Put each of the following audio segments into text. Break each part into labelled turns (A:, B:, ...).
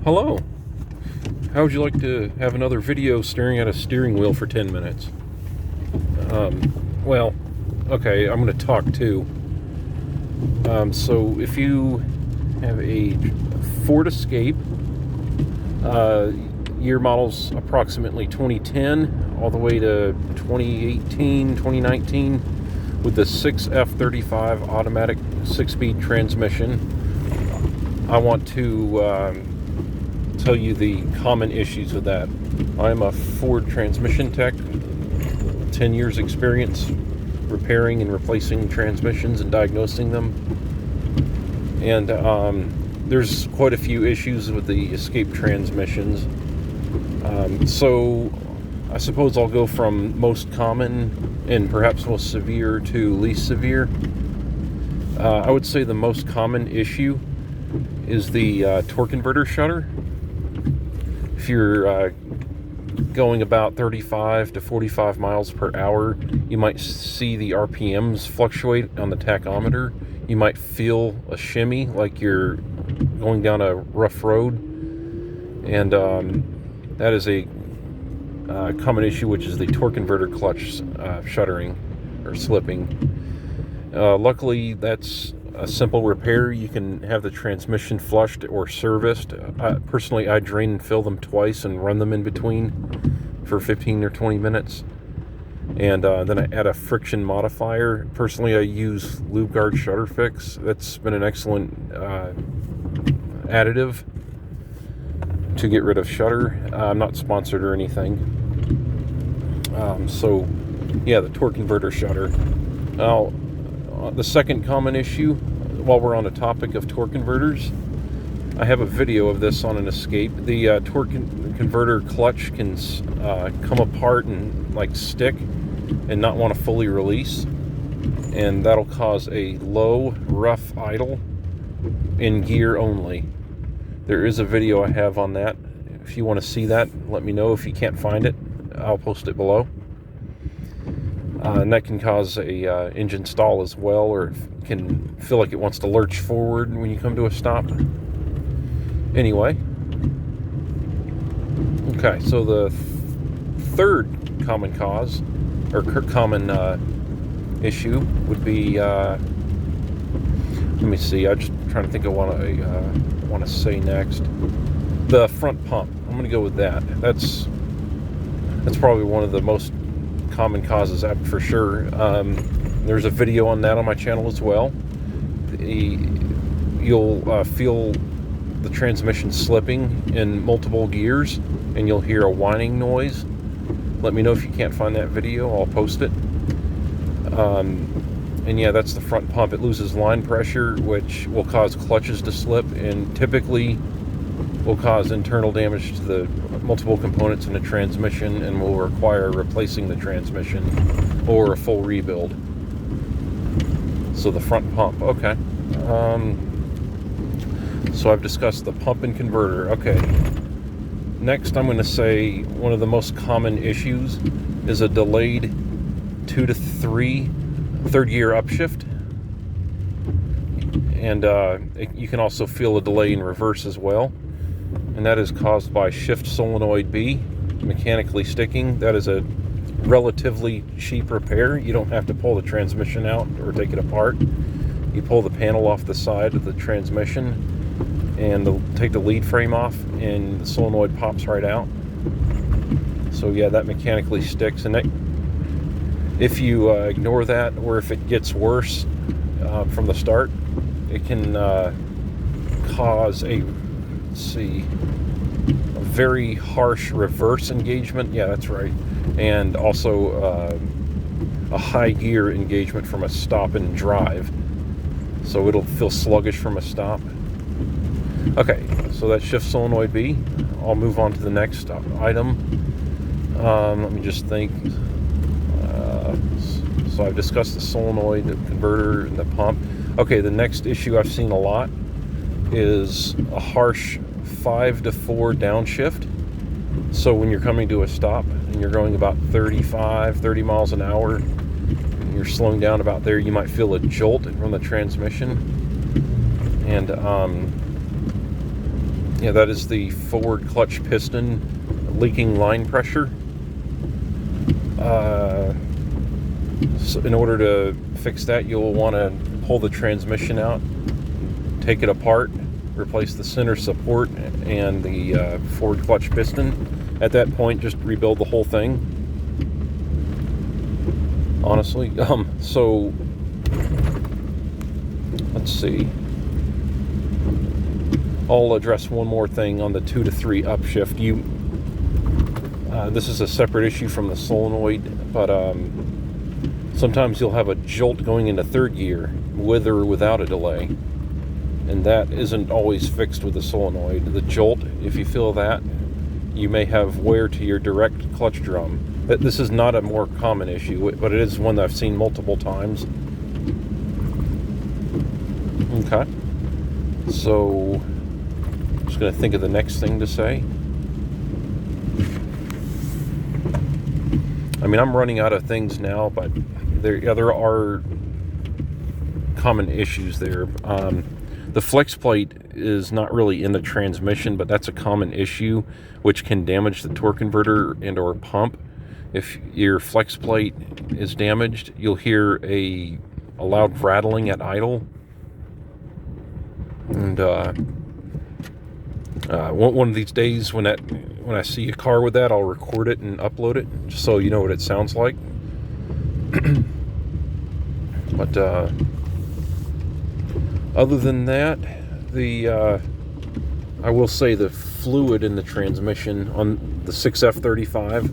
A: Hello. How would you like to have another video staring at a steering wheel for 10 minutes? Well, okay, I'm going to talk too. So if you have a Ford Escape, year models approximately 2010 all the way to 2018, 2019 with the 6F35 automatic 6-speed transmission, I want to tell you the common issues with that. I'm a Ford transmission tech, 10 years experience repairing and replacing transmissions and diagnosing them. And there's quite a few issues with the Escape transmissions. So I suppose I'll go from most common and perhaps most severe to least severe. I would say the most common issue is the torque converter shutter. If you're going about 35 to 45 miles per hour, you might see the RPMs fluctuate on the tachometer. You might feel a shimmy like you're going down a rough road. And that is a common issue, which is the torque converter clutch shuttering or slipping. Luckily, that's a simple repair. You can have the transmission flushed or serviced. Personally, I drain and fill them twice and run them in between for 15 or 20 minutes. And then I add a friction modifier. Personally, I use LubeGuard Shutter Fix. That's been an excellent additive to get rid of shutter. I'm not sponsored or anything. So, yeah, the torque converter shutter. Now, the second common issue, while we're on the topic of torque converters, I have a video of this on an Escape. The torque converter clutch can come apart and like stick and not want to fully release, and that'll cause a low, rough idle in gear only. There is a video I have on that. If you want to see that, let me know. If you can't find it, I'll post it below. And that can cause a engine stall as well, or can feel like it wants to lurch forward when you come to a stop. Anyway, okay, so the third common cause, or common issue would be, let me see, I'm just trying to think of what I want to say next. The front pump. I'm going to go with that. That's probably one of the most common causes for sure. There's a video on that on my channel as well. You'll feel the transmission slipping in multiple gears, and you'll hear a whining noise. Let me know if you can't find that video. I'll post it. And yeah, that's the front pump. It loses line pressure, which will cause clutches to slip, and typically will cause internal damage to the multiple components in the transmission and will require replacing the transmission or a full rebuild. So the front pump, okay. So I've discussed the pump and converter. Okay. Next, I'm going to say one of the most common issues is a delayed 2 to 3 third gear upshift. And you can also feel a delay in reverse as well. And that is caused by shift solenoid B mechanically sticking. That is a relatively cheap repair. You don't have to pull the transmission out or take it apart. You pull the panel off the side of the transmission and take the lead frame off, and the solenoid pops right out. So yeah, that mechanically sticks. And that, if you ignore that, or if it gets worse from the start, it can cause a very harsh reverse engagement. Yeah, that's right. And also a high gear engagement from a stop and drive. So it'll feel sluggish from a stop. Okay, so that's shift solenoid B. I'll move on to the next item. Let me just think. So I've discussed the solenoid, the converter, and the pump. Okay, the next issue I've seen a lot is a harsh 5 to 4 downshift. So when you're coming to a stop and you're going about 30 miles an hour, and you're slowing down about there, you might feel a jolt from the transmission. And Yeah, that is the forward clutch piston leaking line pressure. So in order to fix that, you'll want to pull the transmission out, take it apart, replace the center support and the forward clutch piston. At that point, just rebuild the whole thing. Honestly, so let's see. I'll address one more thing on the 2 to 3 upshift. This is a separate issue from the solenoid, but sometimes you'll have a jolt going into third gear with or without a delay, and that isn't always fixed with the solenoid. The jolt, if you feel that, you may have wear to your direct clutch drum. This is not a more common issue, but it is one that I've seen multiple times. Okay, so I'm just going to think of the next thing to say. I mean, I'm running out of things now, but there are common issues there. The flex plate is not really in the transmission, but that's a common issue which can damage the torque converter and or pump. If your flex plate is damaged, you'll hear a loud rattling at idle. And one of these days when I see a car with that, I'll record it and upload it just so you know what it sounds like. But other than that, I will say the fluid in the transmission on the 6F35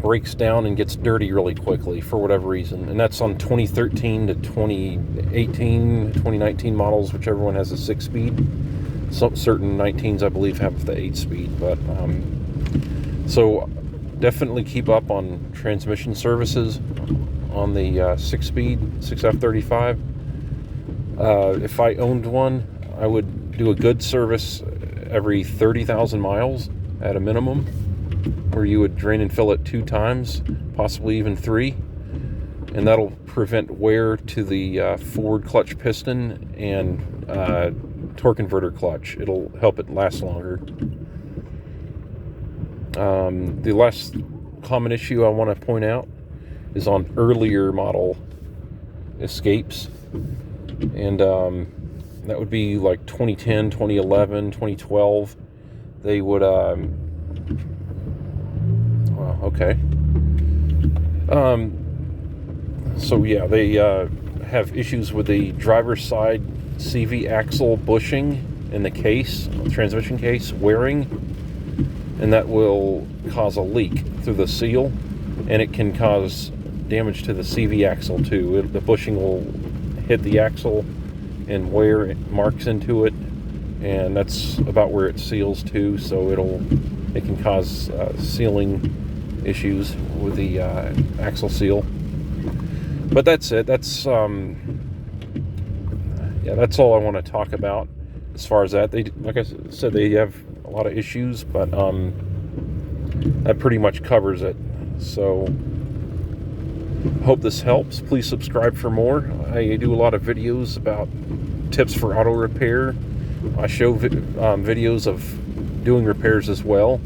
A: breaks down and gets dirty really quickly for whatever reason, and that's on 2013 to 2018, 2019 models, whichever one has a 6-speed. Some certain 19s I believe have the 8-speed, but so definitely keep up on transmission services on the 6-speed 6F35. If I owned one, I would do a good service every 30,000 miles at a minimum, where you would drain and fill it 2 times, possibly even 3, and that'll prevent wear to the forward clutch piston and torque converter clutch. It'll help it last longer. The last common issue I want to point out is on earlier model Escapes, and that would be like 2010, 2011, 2012. They would okay. So yeah, they have issues with the driver's side CV axle bushing in the case, transmission case, wearing, and that will cause a leak through the seal, and it can cause damage to the CV axle too. The bushing will hit the axle and wear marks into it, and that's about where it seals too, so it can cause sealing issues with the axle seal. But that's it. That's that's all I want to talk about as far as that. They, like I said, they have a lot of issues, but that pretty much covers it. So hope this helps. Please subscribe for more. I do a lot of videos about tips for auto repair. I show videos of doing repairs as well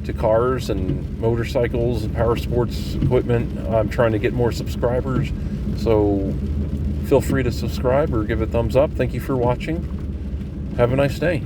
A: to cars and motorcycles and power sports equipment. I'm trying to get more subscribers, so feel free to subscribe or give a thumbs up. Thank you for watching. Have a nice day.